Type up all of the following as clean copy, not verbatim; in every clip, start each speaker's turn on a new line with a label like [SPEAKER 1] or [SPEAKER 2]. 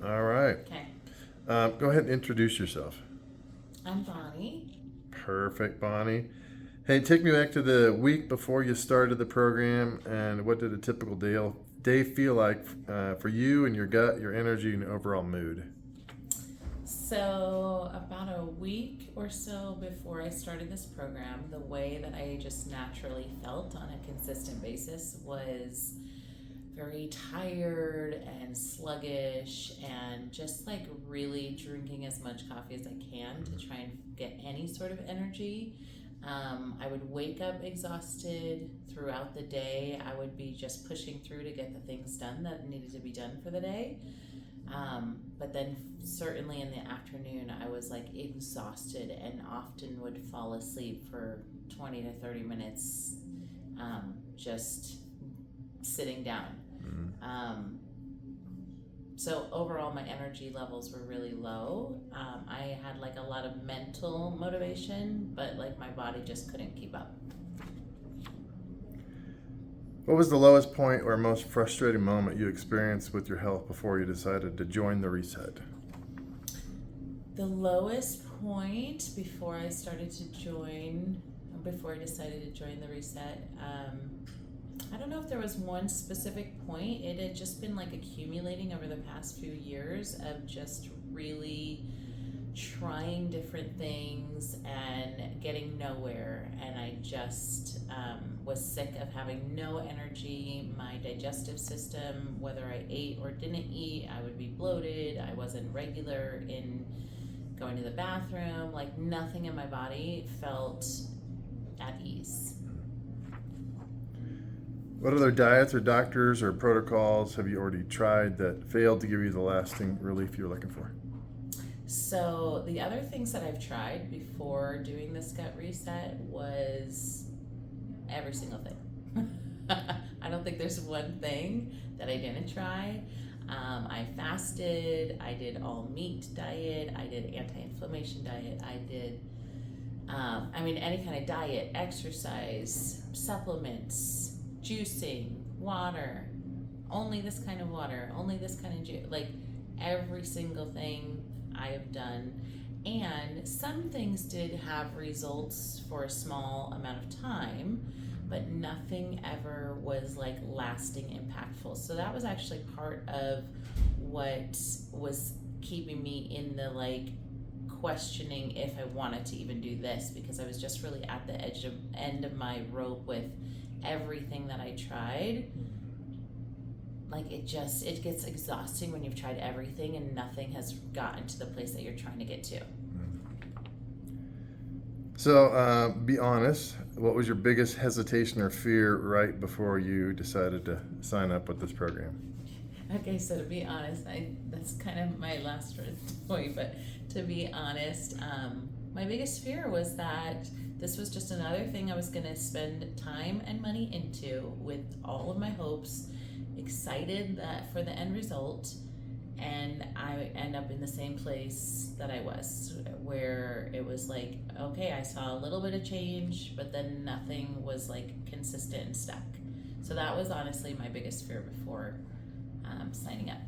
[SPEAKER 1] All right.
[SPEAKER 2] Okay.
[SPEAKER 1] Go ahead and introduce yourself.
[SPEAKER 2] I'm Bonnie.
[SPEAKER 1] Perfect, Bonnie. Hey, take me back to the week before you started the program, and what did a typical day feel like for you and your gut, your energy, and overall mood?
[SPEAKER 2] So, about a week or so before I started this program, the way that I just naturally felt on a consistent basis was very tired and sluggish, and just like really drinking as much coffee as I can to try and get any sort of energy. I would wake up exhausted throughout the day. I would be just pushing through to get the things done that needed to be done for the day. But then, certainly in the afternoon, I was like exhausted and often would fall asleep for 20 to 30 minutes, just sitting down. Um, so overall, my energy levels were really low. I had like a lot of mental motivation, but like my body just couldn't keep up.
[SPEAKER 1] What was the lowest point or most frustrating moment you experienced with your health before you decided to join the reset?
[SPEAKER 2] The lowest point before I decided to join the reset, I don't know if there was one specific point. It had just been like accumulating over the past few years of just really trying different things and getting nowhere. And I just was sick of having no energy. My digestive system, whether I ate or didn't eat, I would be bloated. I wasn't regular in going to the bathroom. Like nothing in my body felt at ease.
[SPEAKER 1] What other diets or doctors or protocols have you already tried that failed to give you the lasting relief you're looking for?
[SPEAKER 2] So the other things that I've tried before doing this gut reset was every single thing. I don't think there's one thing that I didn't try. I fasted. I did all meat diet. I did anti-inflammation diet. I did, any kind of diet, exercise, supplements, juicing, water. Only this kind of water. Only this kind of juice. Like every single thing I have done. And some things did have results for a small amount of time, but nothing ever was like lasting impactful. So that was actually part of what was keeping me in the like questioning if I wanted to even do this, because I was just really at the end of my rope with everything that I tried. Like it gets exhausting when you've tried everything and nothing has gotten to the place that you're trying to get to.
[SPEAKER 1] So, be honest. What was your biggest hesitation or fear right before you decided to sign up with this program?
[SPEAKER 2] Okay, so to be honest, that's kind of my last point, but to be honest, my biggest fear was that this was just another thing I was going to spend time and money into with all of my hopes, excited that for the end result, and I end up in the same place that I was, where it was like, okay, I saw a little bit of change, but then nothing was like consistent and stuck. So that was honestly my biggest fear before signing up.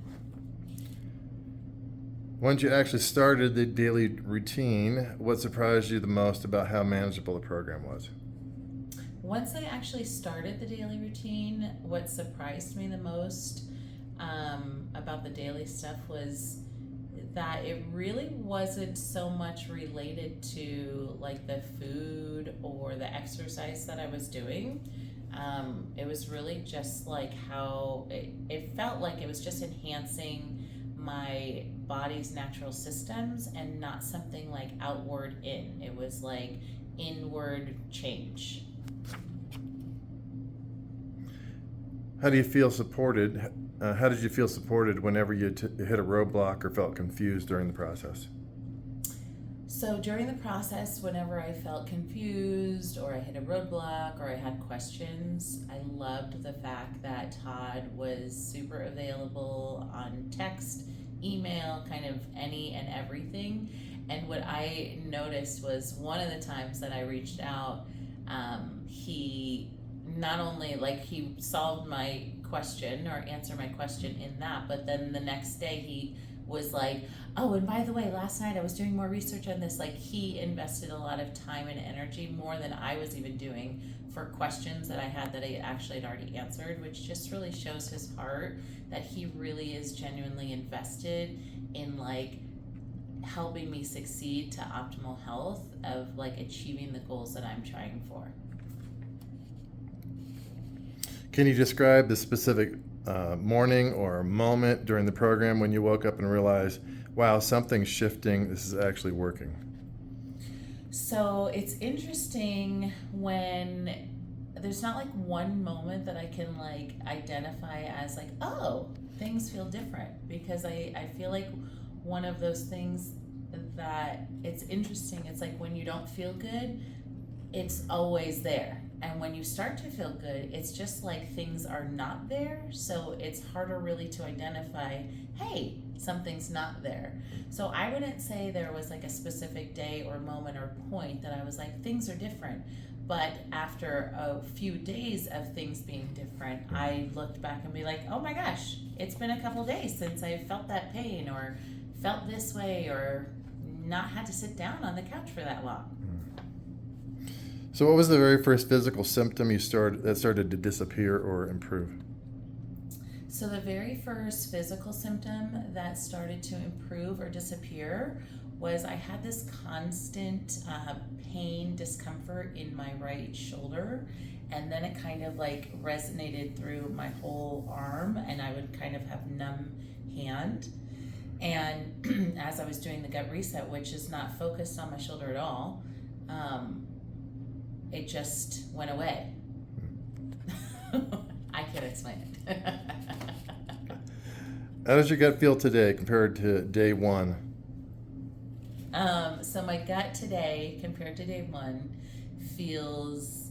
[SPEAKER 1] Once you actually started the daily routine, what surprised you the most about how manageable the program was?
[SPEAKER 2] Once I actually started the daily routine, what surprised me the most about the daily stuff was that it really wasn't so much related to like the food or the exercise that I was doing. It was really just like how it felt like it was just enhancing my body's natural systems and not something like outward in. It was like inward change.
[SPEAKER 1] How do you feel supported? How did you feel supported whenever you hit a roadblock or felt confused during the process?
[SPEAKER 2] So during the process, whenever I felt confused or I hit a roadblock or I had questions, I loved the fact that Todd was super available on text, email, kind of any and everything. And what I noticed was one of the times that I reached out, he not only like he solved my question or answered my question in that, but then the next day he was like, oh, and by the way, last night I was doing more research on this. Like, he invested a lot of time and energy, more than I was even doing, for questions that I had that I actually had already answered, which just really shows his heart, that he really is genuinely invested in like helping me succeed to optimal health, of like achieving the goals that I'm trying for.
[SPEAKER 1] Can you describe the specific morning or moment during the program when you woke up and realized, wow, something's shifting, this is actually working?
[SPEAKER 2] So it's interesting when there's not like one moment that I can like identify as like, oh, things feel different, because I feel like one of those things that it's interesting, it's like when you don't feel good, it's always there. And when you start to feel good, it's just like things are not there. So it's harder really to identify, hey, something's not there. So I wouldn't say there was like a specific day or moment or point that I was like, things are different. But after a few days of things being different, I looked back and be like, oh my gosh, it's been a couple days since I felt that pain or felt this way or not had to sit down on the couch for that long.
[SPEAKER 1] So what was the very first physical symptom that started to disappear or improve?
[SPEAKER 2] So the very first physical symptom that started to improve or disappear was I had this constant pain, discomfort in my right shoulder, and then it kind of like resonated through my whole arm, and I would kind of have numb hand. And as I was doing the gut reset, which is not focused on my shoulder at all, it just went away. I can't explain it.
[SPEAKER 1] How does your gut feel today compared to day one?
[SPEAKER 2] So my gut today compared to day one feels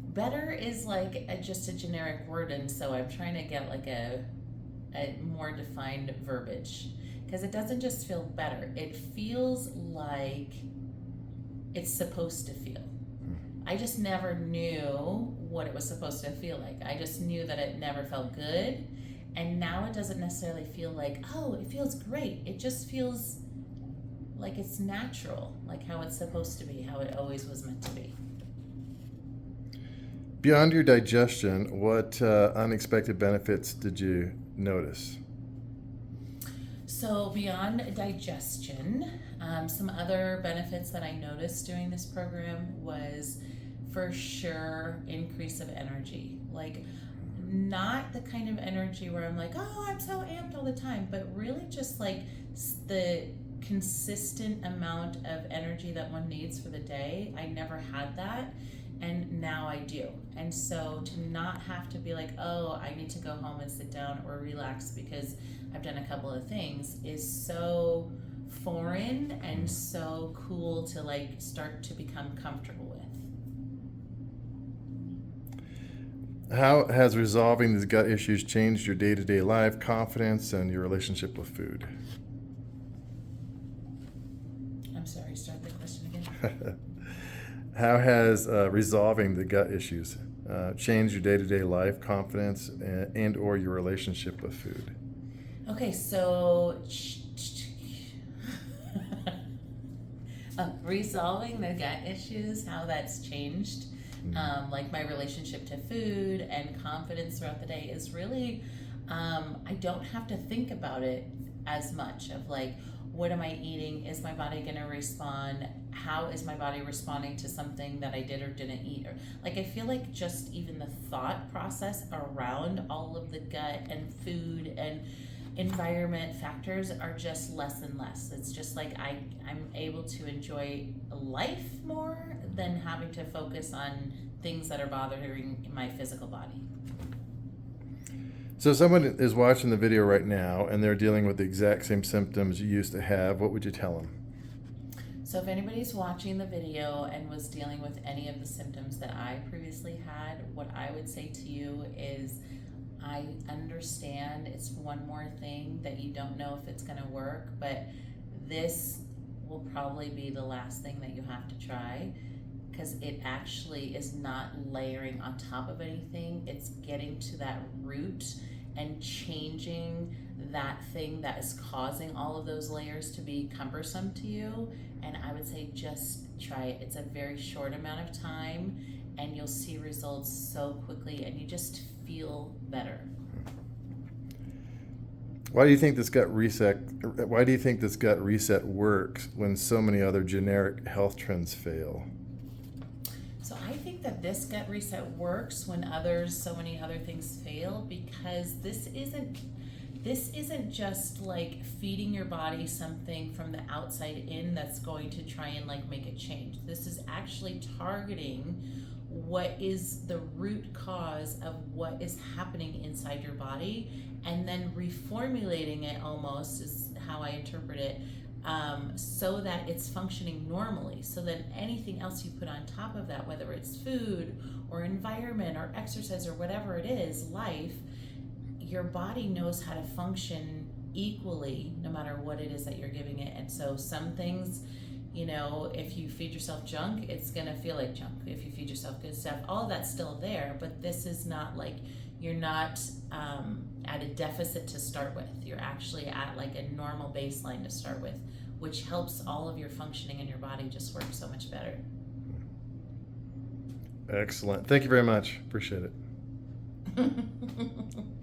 [SPEAKER 2] better is like just a generic word, and so I'm trying to get like a more defined verbiage, because it doesn't just feel better, it feels like it's supposed to feel. I just never knew what it was supposed to feel like. I just knew that it never felt good, and now it doesn't necessarily feel like, oh, it feels great. It just feels like it's natural, like how it's supposed to be, how it always was meant to be.
[SPEAKER 1] Beyond your digestion, what unexpected benefits did you notice?
[SPEAKER 2] So beyond digestion, some other benefits that I noticed during this program was for sure increase of energy. Like, not the kind of energy where I'm like, oh, I'm so amped all the time, but really just like the consistent amount of energy that one needs for the day. I never had that, and now I do. And so to not have to be like, oh, I need to go home and sit down or relax because I've done a couple of things is so foreign and so cool to like start to become comfortable with.
[SPEAKER 1] How has resolving these gut issues changed your day-to-day life, confidence, and your relationship with food?
[SPEAKER 2] I'm sorry, start the question again.
[SPEAKER 1] How has resolving the gut issues changed your day-to-day life, confidence, and or your relationship with food?
[SPEAKER 2] Okay, so resolving the gut issues, how that's changed, like my relationship to food and confidence throughout the day is really, I don't have to think about it as much of like, what am I eating? Is my body going to respond? How is my body responding to something that I did or didn't eat? Or like, I feel like just even the thought process around all of the gut and food and environment factors are just less and less. It's just like I'm able to enjoy life more than having to focus on things that are bothering my physical body.
[SPEAKER 1] So someone is watching the video right now and they're dealing with the exact same symptoms you used to have. What would you tell them?
[SPEAKER 2] So if anybody's watching the video and was dealing with any of the symptoms that I previously had, what I would say to you is, I understand it's one more thing that you don't know if it's going to work, but this will probably be the last thing that you have to try, because it actually is not layering on top of anything. It's getting to that root and changing that thing that is causing all of those layers to be cumbersome to you. And I would say just try it. It's a very short amount of time, and you'll see results so quickly, and you just feel better.
[SPEAKER 1] Why do you think this gut reset? Why do you think this gut reset works when so many other generic health trends fail?
[SPEAKER 2] So I think that this gut reset works when so many other things fail, because this isn't just like feeding your body something from the outside in that's going to try and like make it change. This is actually targeting what is the root cause of what is happening inside your body, and then reformulating it, almost is how I interpret it, so that it's functioning normally. So that anything else you put on top of that, whether it's food or environment or exercise or whatever it is, life, your body knows how to function equally no matter what it is that you're giving it. And so some things, if you feed yourself junk, it's gonna feel like junk. If you feed yourself good stuff, all of that's still there, but this is not like, you're not at a deficit to start with. You're actually at like a normal baseline to start with, which helps all of your functioning in your body just work so much better.
[SPEAKER 1] Excellent. Thank you very much. Appreciate it.